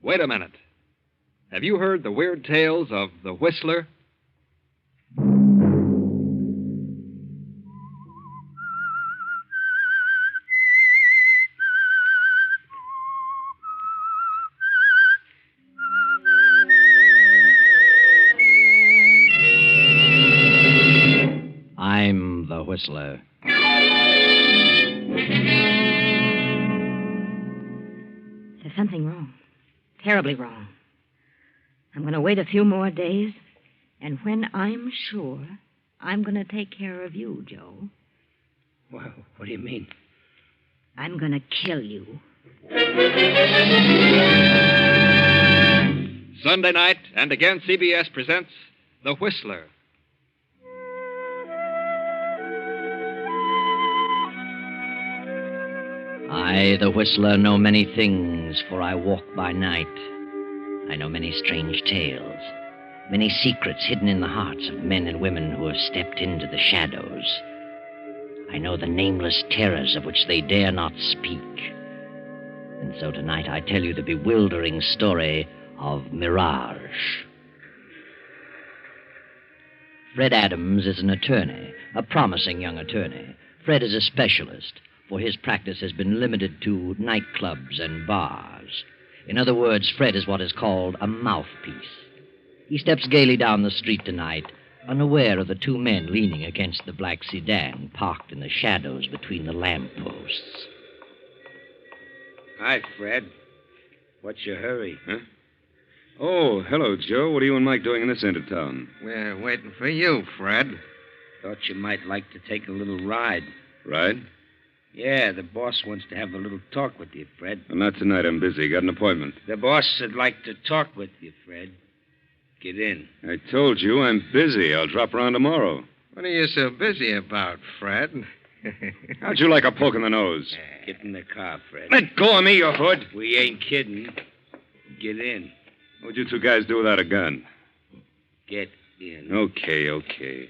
Wait a minute. Have you heard the weird tales of the Whistler? I'm the Whistler. There's something wrong. Terribly wrong. I'm going to wait a few more days, and when I'm sure, I'm going to take care of you, Joe. Well, what do you mean? I'm going to kill you. Sunday night, and again CBS presents The Whistler. I, the Whistler, know many things, for I walk by night. I know many strange tales, many secrets hidden in the hearts of men and women who have stepped into the shadows. I know the nameless terrors of which they dare not speak. And so tonight I tell you the bewildering story of Mirage. Fred Adams is an attorney, a promising young attorney. Fred is a specialist, for his practice has been limited to nightclubs and bars. In other words, Fred is what is called a mouthpiece. He steps gaily down the street tonight, unaware of the two men leaning against the black sedan parked in the shadows between the lampposts. Hi, Fred. What's your hurry? Huh? Oh, hello, Joe. What are you and Mike doing in this end of town? We're waiting for you, Fred. Thought you might like to take a little ride. Ride? Yeah, the boss wants to have a little talk with you, Fred. Well, not tonight. I'm busy. Got an appointment. The boss would like to talk with you, Fred. Get in. I told you I'm busy. I'll drop around tomorrow. What are you so busy about, Fred? How'd you like a poke in the nose? Get in the car, Fred. Let go of me, you hood. We ain't kidding. Get in. What'd you two guys do without a gun? Get in. Okay.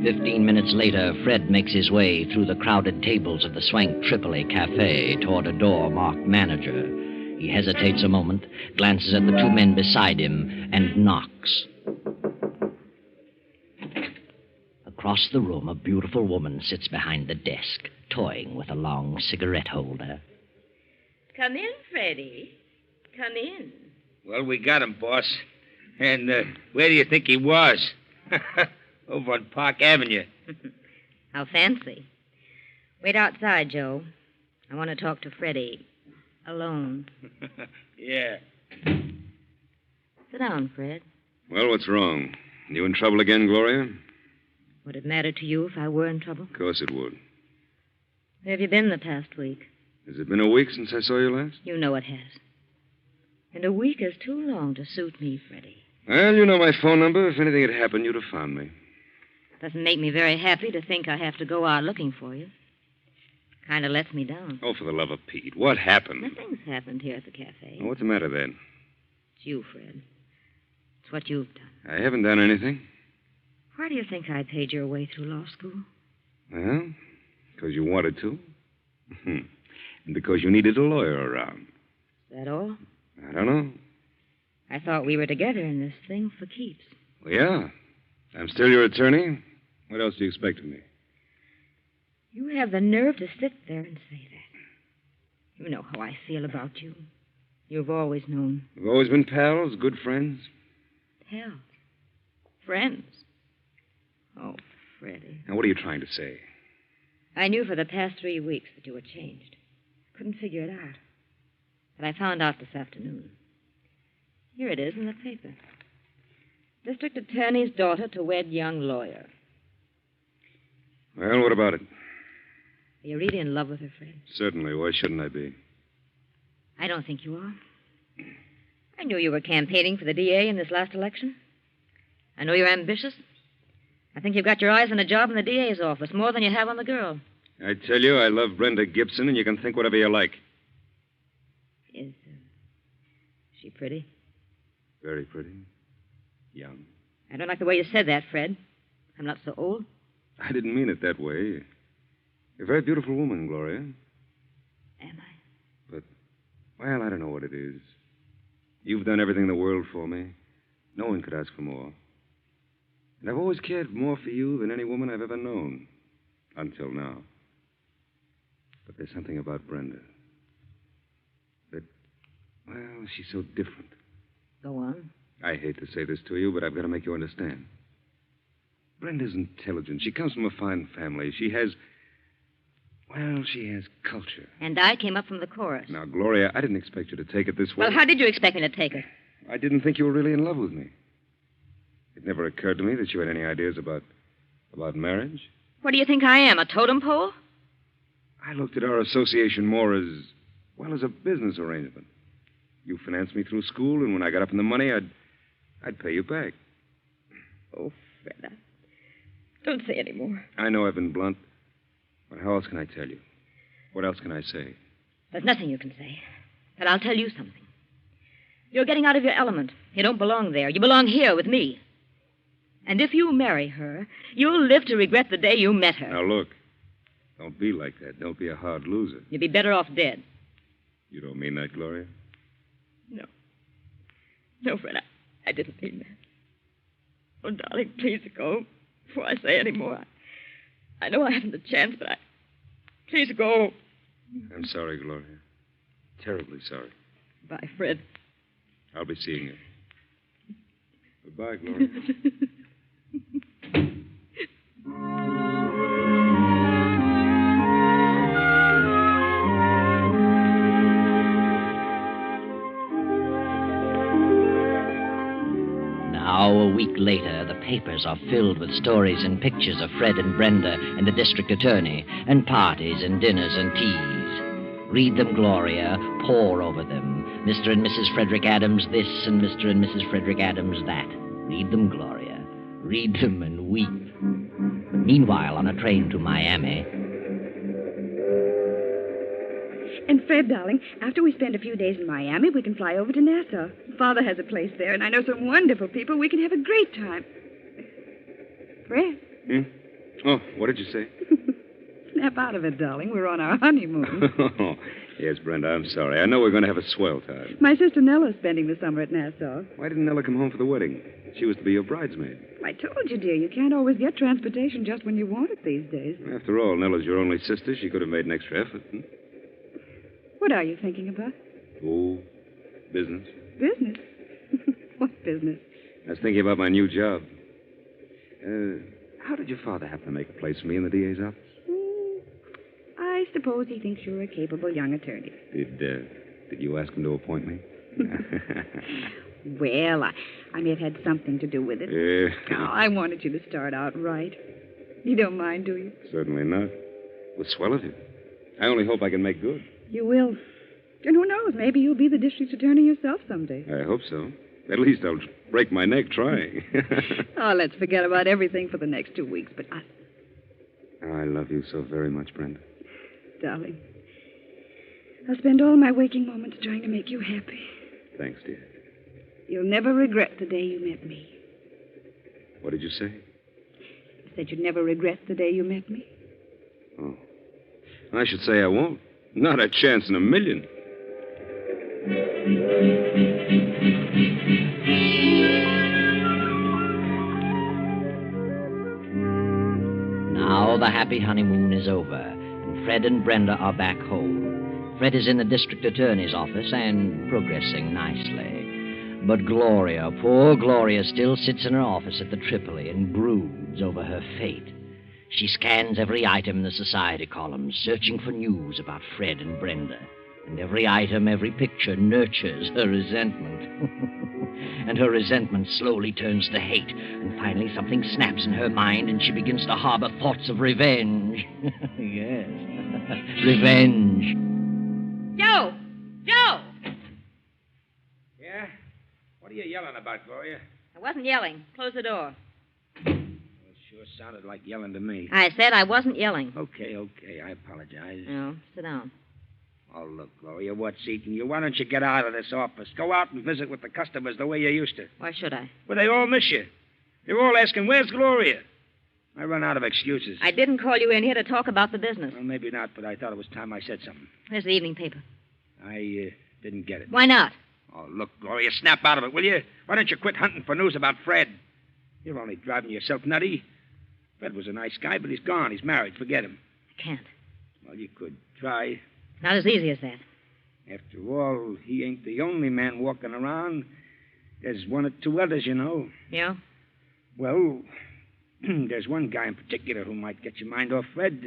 15 minutes later, Fred makes his way through the crowded tables of the Swank Tripoli Cafe toward a door marked manager. He hesitates a moment, glances at the two men beside him, and knocks. Across the room, a beautiful woman sits behind the desk, toying with a long cigarette holder. Come in, Freddie. Come in. Well, we got him, boss. And where do you think he was? Over on Park Avenue. How fancy. Wait outside, Joe. I want to talk to Freddie. Alone. Yeah. Sit down, Fred. Well, what's wrong? You in trouble again, Gloria? Would it matter to you if I were in trouble? Of course it would. Where have you been the past week? Has it been a week since I saw you last? You know it has. And a week is too long to suit me, Freddie. Well, you know my phone number. If anything had happened, you'd have found me. Doesn't make me very happy to think I have to go out looking for you. Kind of lets me down. Oh, for the love of Pete. What happened? Nothing's happened here at the cafe. Well, what's the matter then? It's you, Fred. It's what you've done. I haven't done anything. Why do you think I paid your way through law school? Well, because you wanted to. And because you needed a lawyer around. Is that all? I don't know. I thought we were together in this thing for keeps. Well, yeah. I'm still your attorney. What else do you expect of me? You have the nerve to sit there and say that. You know how I feel about you. You've always known. We've always been pals, good friends. Pals. Friends. Oh, Freddie. Now, what are you trying to say? I knew for the past 3 weeks that you were changed. Couldn't figure it out. But I found out this afternoon. Here it is in the paper. District Attorney's daughter to wed young lawyer. Well, what about it? Are you really in love with her, Fred? Certainly. Why shouldn't I be? I don't think you are. I knew you were campaigning for the DA in this last election. I know you're ambitious. I think you've got your eyes on a job in the DA's office, more than you have on the girl. I tell you, I love Brenda Gibson, and you can think whatever you like. Is she pretty? Very pretty. Young. I don't like the way you said that, Fred. I'm not so old. I didn't mean it that way. You're a very beautiful woman, Gloria. Am I? But, well, I don't know what it is. You've done everything in the world for me. No one could ask for more. And I've always cared more for you than any woman I've ever known. Until now. But there's something about Brenda. That, well, she's so different. Go on. I hate to say this to you, but I've got to make you understand. Brenda's intelligent. She comes from a fine family. She has culture. And I came up from the chorus. Now, Gloria, I didn't expect you to take it this way. Well, how did you expect me to take it? I didn't think you were really in love with me. It never occurred to me that you had any ideas about marriage. What do you think I am, a totem pole? I looked at our association more as a business arrangement. You financed me through school, and when I got up in the money, I'd pay you back. Oh, Fred, don't say any more. I know I've been blunt, but how else can I tell you? What else can I say? There's nothing you can say. But I'll tell you something. You're getting out of your element. You don't belong there. You belong here with me. And if you marry her, you'll live to regret the day you met her. Now, look. Don't be like that. Don't be a hard loser. You'd be better off dead. You don't mean that, Gloria? No. No, Fred, I didn't mean that. Oh, darling, please go before I say any more. I know I haven't a chance, but please go. I'm sorry, Gloria. Terribly sorry. Bye, Fred. I'll be seeing you. Goodbye, Gloria. Now, a week later, the papers are filled with stories and pictures of Fred and Brenda and the district attorney, and parties and dinners and teas. Read them, Gloria. Pore over them. Mr. and Mrs. Frederick Adams this and Mr. and Mrs. Frederick Adams that. Read them, Gloria. Read them and weep. Meanwhile, on a train to Miami. And Fred, darling, after we spend a few days in Miami, we can fly over to Nassau. Father has a place there, and I know some wonderful people. We can have a great time. Fred? Oh, what did you say? Snap out of it, darling. We're on our honeymoon. Yes, Brenda, I'm sorry. I know we're going to have a swell time. My sister Nella's spending the summer at Nassau. Why didn't Nella come home for the wedding? She was to be your bridesmaid. I told you, dear, you can't always get transportation just when you want it these days. After all, Nella's your only sister. She could have made an extra effort. What are you thinking about? Oh, business. Business? What business? I was thinking about my new job. How did your father happen to make a place for me in the DA's office? I suppose he thinks you're a capable young attorney. Did you ask him to appoint me? Well, I may have had something to do with it. Yeah. Oh, I wanted you to start out right. You don't mind, do you? Certainly not. It was swell of you. I only hope I can make good. You will. And who knows, maybe you'll be the district attorney yourself someday. I hope so. At least I'll break my neck trying. Oh, let's forget about everything for the next 2 weeks, but us. I love you so very much, Brenda. Darling, I'll spend all my waking moments trying to make you happy. Thanks, dear. You'll never regret the day you met me. What did you say? I said you'd never regret the day you met me. Oh. I should say I won't. Not a chance in a million. Now the happy honeymoon is over, and Fred and Brenda are back home. Fred is in the district attorney's office and progressing nicely. But Gloria, poor Gloria, still sits in her office at the Tripoli and broods over her fate. She scans every item in the society columns, searching for news about Fred and Brenda. And every item, every picture nurtures her resentment. And her resentment slowly turns to hate. And finally something snaps in her mind and she begins to harbor thoughts of revenge. Yes, revenge. Joe! Joe! Yeah? What are you yelling about, Gloria? I wasn't yelling. Close the door. Sure sounded like yelling to me. I said I wasn't yelling. Okay. I apologize. No, sit down. Oh, look, Gloria, what's eating you? Why don't you get out of this office? Go out and visit with the customers the way you used to. Why should I? Well, they all miss you. They're all asking, where's Gloria? I run out of excuses. I didn't call you in here to talk about the business. Well, maybe not, but I thought it was time I said something. Where's the evening paper? I didn't get it. Why not? Oh, look, Gloria, snap out of it, will you? Why don't you quit hunting for news about Fred? You're only driving yourself nutty. Fred was a nice guy, but he's gone. He's married. Forget him. I can't. Well, you could try. Not as easy as that. After all, he ain't the only man walking around. There's one or two others, you know. Yeah? Well, there's one guy in particular who might get your mind off Fred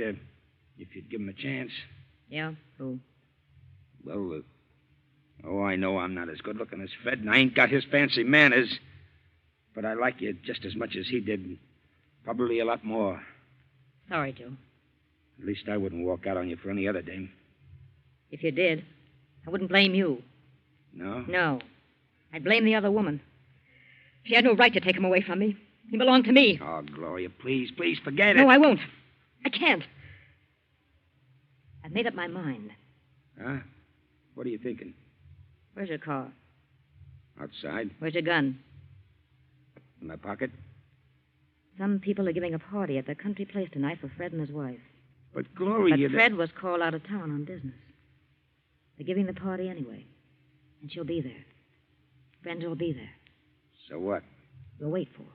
if you'd give him a chance. Yeah? Who? Well, I know I'm not as good looking as Fred, and I ain't got his fancy manners. But I like you just as much as he did. Probably a lot more. Sorry, Joe. At least I wouldn't walk out on you for any other dame. If you did, I wouldn't blame you. No? No. I'd blame the other woman. She had no right to take him away from me. He belonged to me. Oh, Gloria, please forget it. No, I won't. I can't. I've made up my mind. Huh? What are you thinking? Where's your car? Outside? Where's your gun? In my pocket? Some people are giving a party at their country place tonight for Fred and his wife. But, Gloria... But Fred was called out of town on business. They're giving the party anyway. And she'll be there. Brenda will be there. So what? We'll wait for her.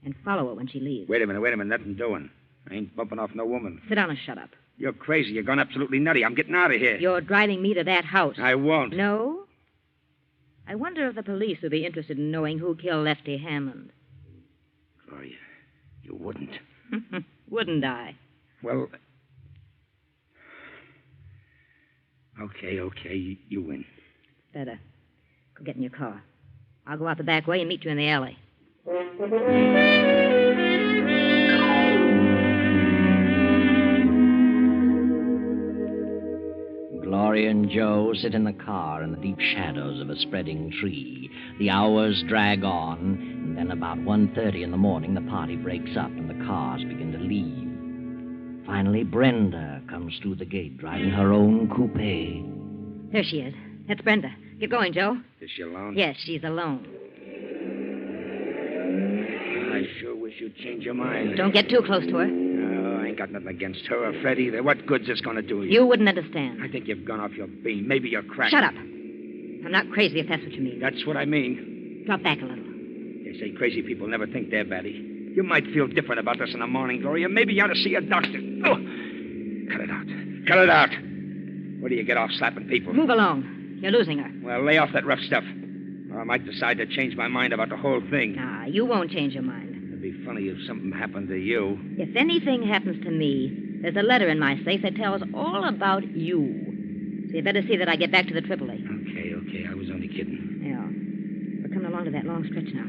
And follow her when she leaves. Wait a minute. Nothing doing. I ain't bumping off no woman. Sit down and shut up. You're crazy. You're gone absolutely nutty. I'm getting out of here. You're driving me to that house. I won't. No? I wonder if the police would be interested in knowing who killed Lefty Hammond. Gloria, you wouldn't. Wouldn't I? Well... Okay. You win. Better. Go get in your car. I'll go out the back way and meet you in the alley. Gloria and Joe sit in the car in the deep shadows of a spreading tree. The hours drag on, and then about 1:30 in the morning, the party breaks up and the cars begin to leave. Finally, Brenda comes through the gate, driving her own coupe. There she is. That's Brenda. Get going, Joe. Is she alone? Yes, she's alone. I sure wish you'd change your mind. Don't get too close to her. No, I ain't got nothing against her or Fred either. What good's this going to do you? You wouldn't understand. I think you've gone off your beam. Maybe you're cracked. Shut up. I'm not crazy, if that's what you mean. That's what I mean. Drop back a little. They say crazy people never think they're batty. You might feel different about this in the morning, Gloria. Maybe you ought to see a doctor. Oh! Cut it out. Cut it out. Where do you get off slapping people? Move along. You're losing her. Well, lay off that rough stuff. Or I might decide to change my mind about the whole thing. Nah, you won't change your mind. It'd be funny if something happened to you. If anything happens to me, there's a letter in my safe that tells all about you. So you better see that I get back to the AAA. Okay. I was only kidding. Yeah. We're coming along to that long stretch now.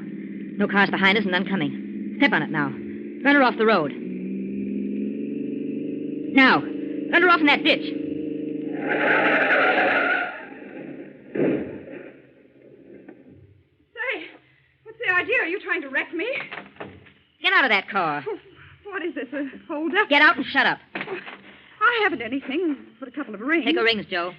No cars behind us and none coming. Step on it now. Run her off the road. Now, run her off in that ditch. Say, what's the idea? Are you trying to wreck me? Get out of that car. What is this, a hold-up? Get out and shut up. I haven't anything but a couple of rings. Take her rings, Joe.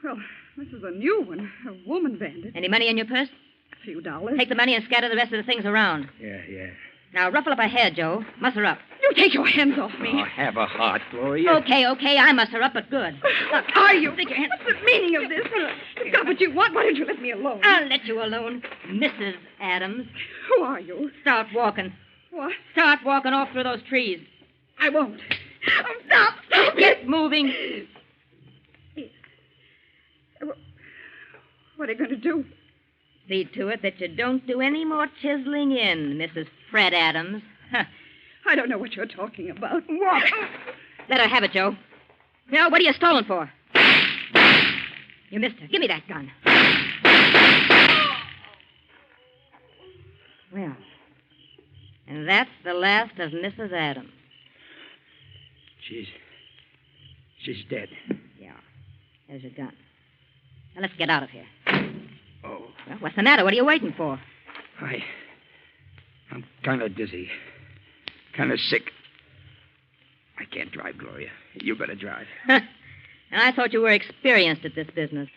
Well, this is a new one. A woman bandit. Any money in your purse? A few dollars. Take the money and scatter the rest of the things around. Yeah. Now, ruffle up her hair, Joe. Muss her up. You take your hands off me. Oh, have a heart, Gloria. Okay. I muss her up, but good. Look, Are you? Stick your hands. What's the meaning of this? You've got what you want. Why don't you let me alone? I'll let you alone, Mrs. Adams. Who are you? Start walking. What? Start walking off through those trees. I won't. Oh, stop. Get moving. What are you going to do? See to it that you don't do any more chiseling in, Mrs. Fred Adams. I don't know what you're talking about. Walk. Let her have it, Joe. Now, what are you stolen for? You missed her. Give me that gun. Well, and that's the last of Mrs. Adams. She's dead. Yeah. There's your gun. Now, let's get out of here. Oh. Well, what's the matter? What are you waiting for? I'm kind of dizzy. Kind of sick. I can't drive, Gloria. You better drive. And I thought you were experienced at this business.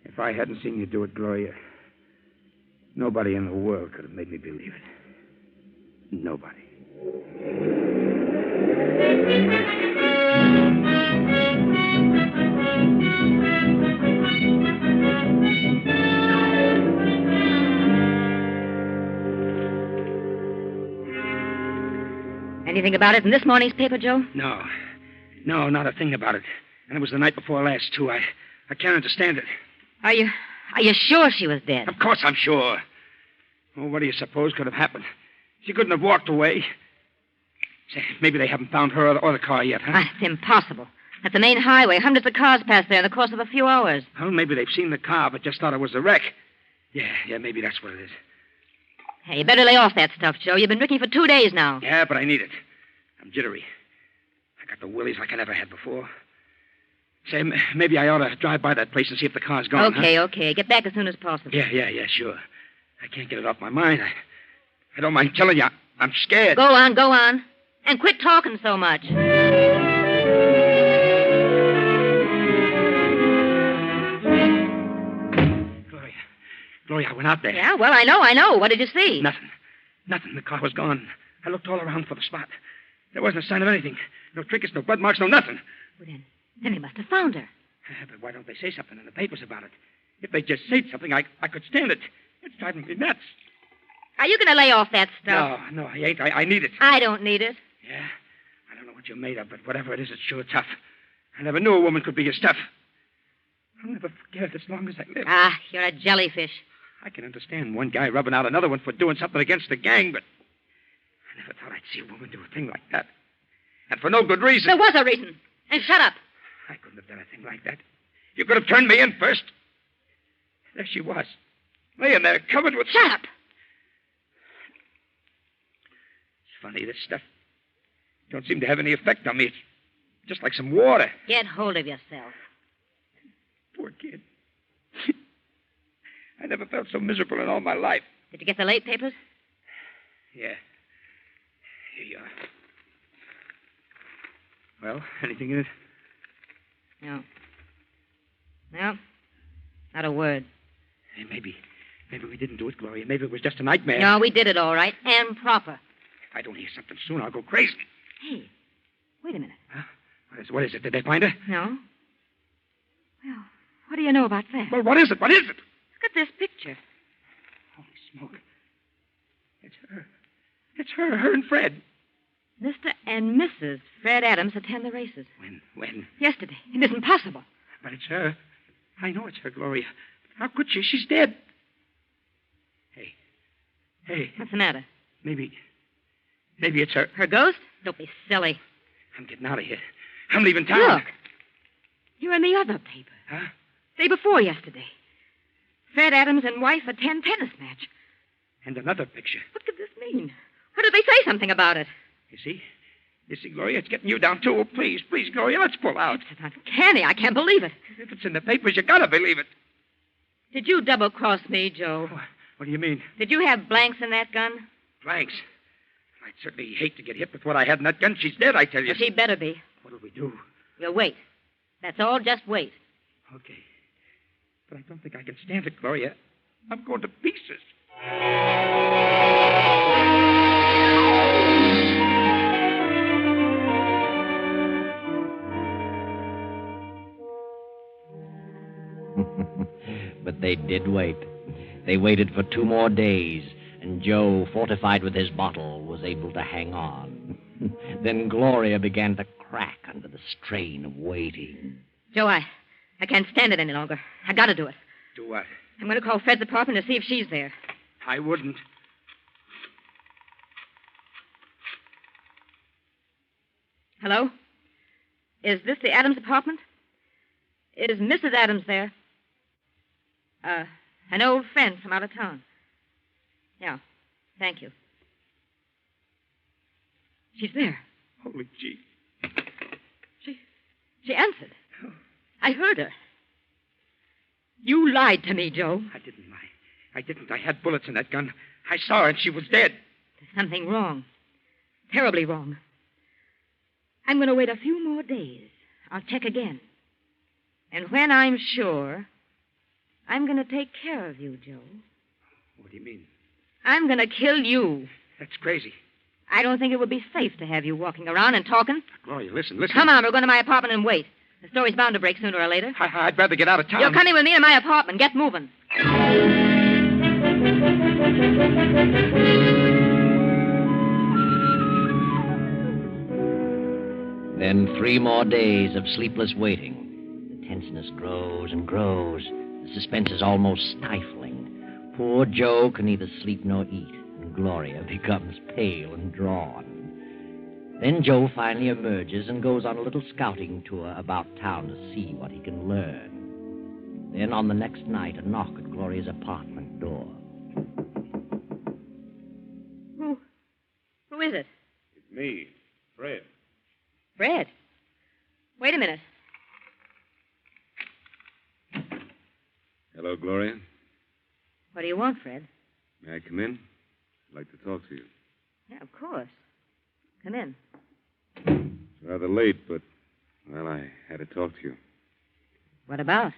If I hadn't seen you do it, Gloria, nobody in the world could have made me believe it. Nobody. Anything about it in this morning's paper, Joe? No. No, not a thing about it. And it was the night before last, too. I can't understand it. Are you sure she was dead? Of course I'm sure. Well, what do you suppose could have happened? She couldn't have walked away. Say, maybe they haven't found her or the car yet, huh? It's impossible. At the main highway, hundreds of cars passed there in the course of a few hours. Well, maybe they've seen the car, but just thought it was a wreck. Yeah, maybe that's what it is. Hey, you better lay off that stuff, Joe. You've been drinking for 2 days now. Yeah, but I need it. I'm jittery. I got the willies like I never had before. Say, maybe I ought to drive by that place and see if the car's gone. Okay. Get back as soon as possible. Yeah, sure. I can't get it off my mind. I don't mind telling you, I'm scared. Go on. And quit talking so much. Gloria, I went out there. Yeah, well, I know. What did you see? Nothing. The car was gone. I looked all around for the spot. There wasn't a sign of anything. No trinkets, no blood marks, no nothing. Well, then he must have found her. But why don't they say something in the papers about it? If they just said something, I could stand it. It's driving me nuts. Are you going to lay off that stuff? No, I ain't. I need it. I don't need it. Yeah? I don't know what you're made of, but whatever it is, it's sure tough. I never knew a woman could be as tough. I'll never forget it as long as I live. You're a jellyfish. I can understand one guy rubbing out another one for doing something against the gang, but I never thought I'd see a woman do a thing like that. And for no good reason. There was a reason. And shut up. I couldn't have done a thing like that. You could have turned me in first. There she was, laying there covered with... Shut up. It's funny, this stuff don't seem to have any effect on me. It's just like some water. Get hold of yourself. Poor kid. I never felt so miserable in all my life. Did you get the late papers? Yeah. Here you are. Well, anything in it? No. Not a word. Hey, maybe we didn't do it, Gloria. Maybe it was just a nightmare. No, we did it all right. And proper. If I don't hear something soon, I'll go crazy. Hey, wait a minute. Huh? What is it? Did they find her? No. Well, what do you know about that? Well, what is it? What is it? Look at this picture. Holy smoke. It's her. It's her and Fred. Mr. and Mrs. Fred Adams attend the races. When? Yesterday. It isn't possible. But it's her. I know it's her, Gloria. How could she? She's dead. Hey. What's the matter? Maybe it's her. Her ghost? Don't be silly. I'm getting out of here. I'm leaving town. Look. You're in the other paper. Huh? Day before yesterday. Fred Adams and wife attend tennis match. And another picture. What could this mean? Or did they say something about it? You see, Gloria, it's getting you down, too. Oh, please, Gloria, let's pull out. It's uncanny. I can't believe it. If it's in the papers, you gotta believe it. Did you double-cross me, Joe? What do you mean? Did you have blanks in that gun? Blanks? I'd certainly hate to get hit with what I had in that gun. She's dead, I tell you. Well, she better be. What'll we do? We'll wait. That's all. Just wait. Okay. But I don't think I can stand it, Gloria. I'm going to pieces. But they did wait. They waited for 2 more days, and Joe, fortified with his bottle, was able to hang on. Then Gloria began to crack under the strain of waiting. Joe, I can't stand it any longer. I gotta do it. Do what? I'm going to call Fred's apartment to see if she's there. I wouldn't. Hello? Is this the Adams apartment? Is Mrs. Adams there? An old friend from out of town. Yeah, thank you. She's there. Holy gee. She answered. I heard her. You lied to me, Joe. I didn't lie. I didn't. I had bullets in that gun. I saw her, and she was dead. There's something wrong. Terribly wrong. I'm going to wait a few more days. I'll check again. And when I'm sure, I'm going to take care of you, Joe. What do you mean? I'm going to kill you. That's crazy. I don't think it would be safe to have you walking around and talking. Gloria, listen. Come on, we're going to my apartment and wait. The story's bound to break sooner or later. I'd rather get out of town. You're coming with me to my apartment. Get moving. Then 3 more days of sleepless waiting. The tenseness grows and grows. The suspense is almost stifling. Poor Joe can neither sleep nor eat, and Gloria becomes pale and drawn. Then Joe finally emerges and goes on a little scouting tour about town to see what he can learn. Then on the next night, a knock at Gloria's apartment door. Who is it? It's me, Fred. Fred. Wait a minute. Hello, Gloria. What do you want, Fred? May I come in? I'd like to talk to you. Yeah, of course. Come in. It's rather late, but, well, I had to talk to you. What about?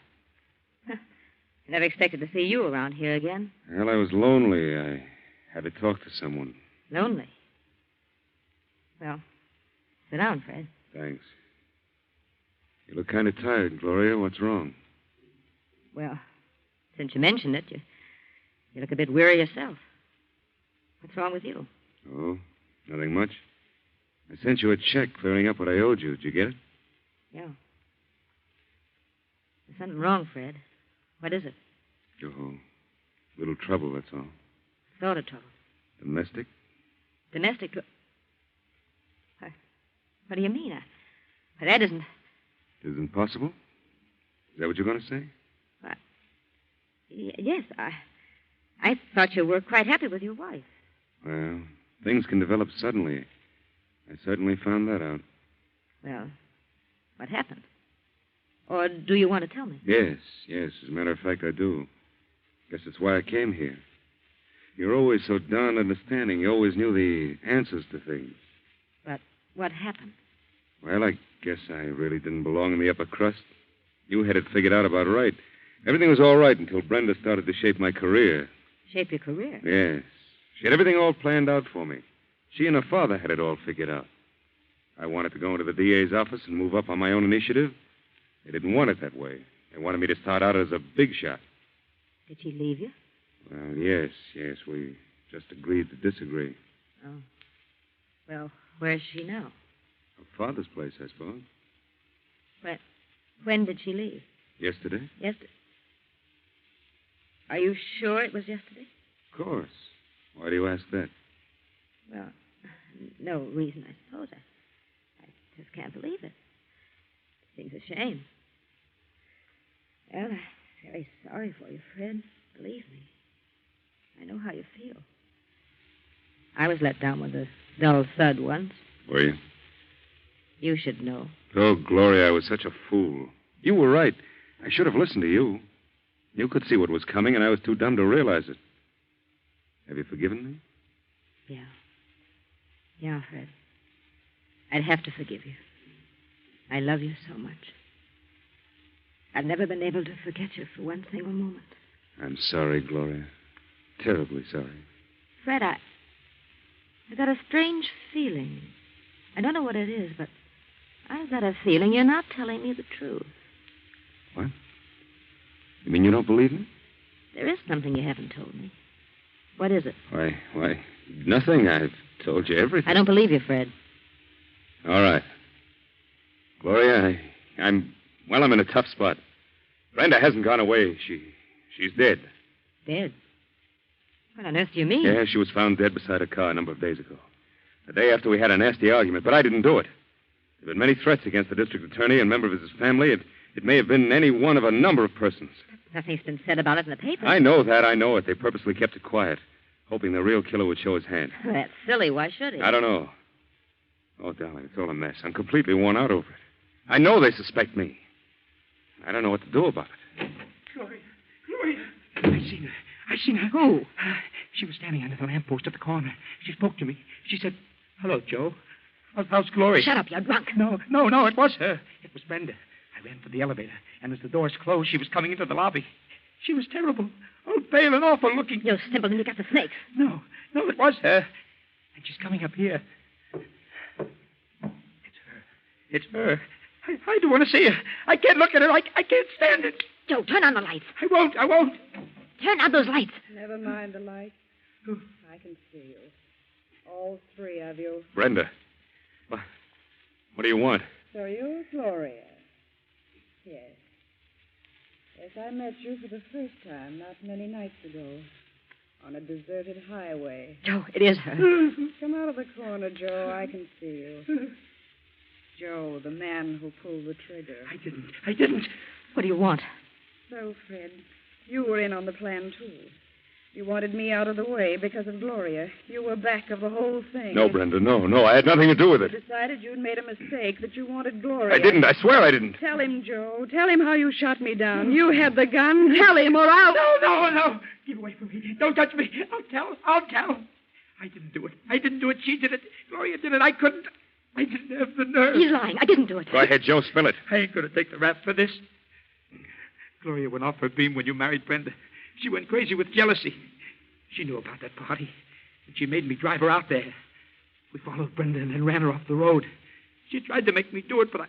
I never expected to see you around here again. Well, I was lonely. I had to talk to someone. Lonely. Well, sit down, Fred. Thanks. You look kind of tired, Gloria. What's wrong? Well, since you mentioned it, you look a bit weary yourself. What's wrong with you? Oh, nothing much. I sent you a check clearing up what I owed you. Did you get it? Yeah. There's something wrong, Fred. What is it? Oh, little trouble, that's all. Sort of trouble. Domestic? Domestic? What do you mean? That isn't... Isn't possible? Is that what you're going to say? Yes, I thought you were quite happy with your wife. Well, things can develop suddenly. I certainly found that out. Well, what happened? Or do you want to tell me? Yes. As a matter of fact, I do. Guess that's why I came here. You're always so darn understanding. You always knew the answers to things. But what happened? Well, I guess I really didn't belong in the upper crust. You had it figured out about right. Everything was all right until Brenda started to shape my career. Shape your career? Yes. She had everything all planned out for me. She and her father had it all figured out. I wanted to go into the DA's office and move up on my own initiative. They didn't want it that way. They wanted me to start out as a big shot. Did she leave you? Well, yes. We just agreed to disagree. Oh. Well, where's she now? Her father's place, I suppose. When did she leave? Yesterday? Yesterday. Are you sure it was yesterday? Of course. Why do you ask that? Well, no reason, I suppose. I just can't believe it. It seems a shame. Well, I'm very sorry for you, Fred. Believe me. I know how you feel. I was let down with a dull thud once. Were you? You should know. Oh, Gloria, I was such a fool. You were right. I should have listened to you. You could see what was coming, and I was too dumb to realize it. Have you forgiven me? Yeah. Yeah, Fred. I'd have to forgive you. I love you so much. I've never been able to forget you for one single moment. I'm sorry, Gloria. Terribly sorry. Fred, I got a strange feeling. I don't know what it is, but I've got a feeling you're not telling me the truth. What? You mean you don't believe me? There is something you haven't told me. What is it? Why, nothing. I've told you everything. I don't believe you, Fred. All right. Gloria, I'm in a tough spot. Brenda hasn't gone away. She's dead. Dead? What on earth do you mean? Yeah, she was found dead beside a car a number of days ago. The day after we had a nasty argument, but I didn't do it. There have been many threats against the district attorney and a member of his family. It may have been any one of a number of persons. Nothing's been said about it in the paper. I know that. I know it. They purposely kept it quiet, hoping the real killer would show his hand. That's silly. Why should he? I don't know. Oh, darling, it's all a mess. I'm completely worn out over it. I know they suspect me. I don't know what to do about it. Gloria. I seen her. Who? She was standing under the lamppost at the corner. She spoke to me. She said, "Hello, Joe. How's Gloria? Shut up, you're drunk. No, it was her. It was Brenda. I ran for the elevator, and as the doors closed, she was coming into the lobby. She was terrible. Oh, pale and awful looking. You simpleton, you got the snakes. No, it was her. And she's coming up here. It's her. I don't want to see her. I can't look at her. I can't stand it. Joe, turn on the lights. I won't. Turn on those lights. Never mind the lights. I can see you. All three of you. Brenda. What do you want? So you're Gloria. Yes. Yes, I met you for the first time not many nights ago. On a deserted highway. Joe, it is her. Come out of the corner, Joe. I can see you. Joe, the man who pulled the trigger. I didn't. What do you want? So, Fred, you were in on the plan, too. You wanted me out of the way because of Gloria. You were back of the whole thing. No, Brenda, no. I had nothing to do with it. You decided you'd made a mistake, that you wanted Gloria. I didn't. I swear I didn't. Tell him, Joe. Tell him how you shot me down. You had the gun. Tell him, or I'll... No. Keep away from me. Don't touch me. I'll tell. I didn't do it. She did it. Gloria did it. I couldn't. I didn't have the nerve. He's lying. I didn't do it. Go ahead, Joe. Spill it. I ain't going to take the rap for this. Gloria went off her beam when you married Brenda. She went crazy with jealousy. She knew about that party, and she made me drive her out there. We followed Brenda and then ran her off the road. She tried to make me do it, but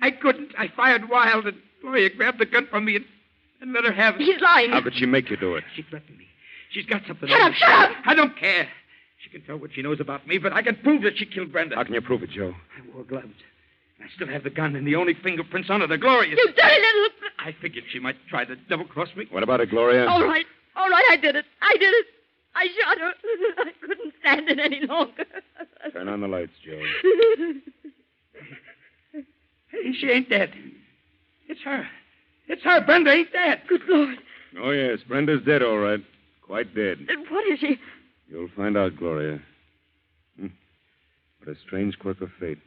I couldn't. I fired wild, and Gloria grabbed the gun from me and let her have it. He's lying. How did she make you do it? She threatened me. She's got something. Shut up! I don't care. She can tell what she knows about me, but I can prove that she killed Brenda. How can you prove it, Joe? I wore gloves. I still have the gun, and the only fingerprints on it are Gloria's. You dirty little... I figured she might try to double-cross me. What about it, Gloria? All right, I did it. I shot her. I couldn't stand it any longer. Turn on the lights, Joe. Hey, she ain't dead. It's her. Brenda ain't dead. Good Lord. Oh, yes, Brenda's dead, all right. Quite dead. What is she? You'll find out, Gloria. What a strange quirk of fate.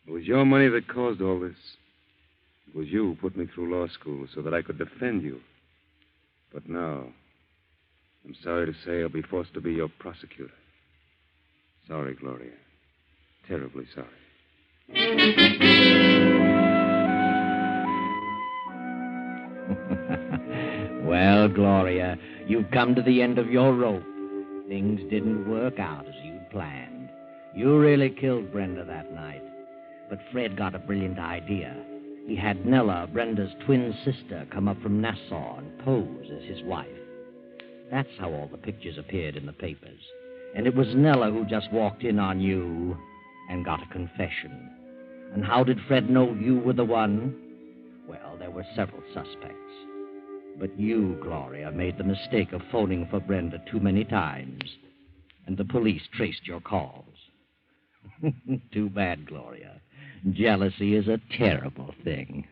It was your money that caused all this. It was you who put me through law school so that I could defend you. But now, I'm sorry to say I'll be forced to be your prosecutor. Sorry, Gloria. Terribly sorry. Well, Gloria, you've come to the end of your rope. Things didn't work out as you'd planned. You really killed Brenda that night. But Fred got a brilliant idea. He had Nella, Brenda's twin sister, come up from Nassau and pose as his wife. That's how all the pictures appeared in the papers. And it was Nella who just walked in on you and got a confession. And how did Fred know you were the one? Well, there were several suspects. But you, Gloria, made the mistake of phoning for Brenda too many times. And the police traced your calls. Too bad, Gloria. Jealousy is a terrible thing.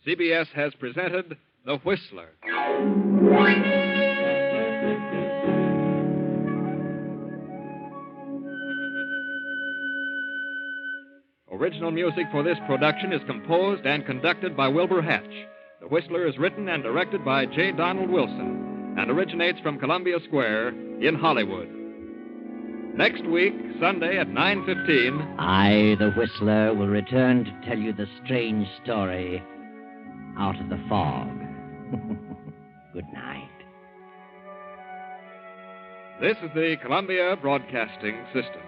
CBS has presented The Whistler. Original music for this production is composed and conducted by Wilbur Hatch. The Whistler is written and directed by J. Donald Wilson and originates from Columbia Square in Hollywood. Next week, Sunday at 9:15... I, the Whistler, will return to tell you the strange story out of the fog. Good night. This is the Columbia Broadcasting System.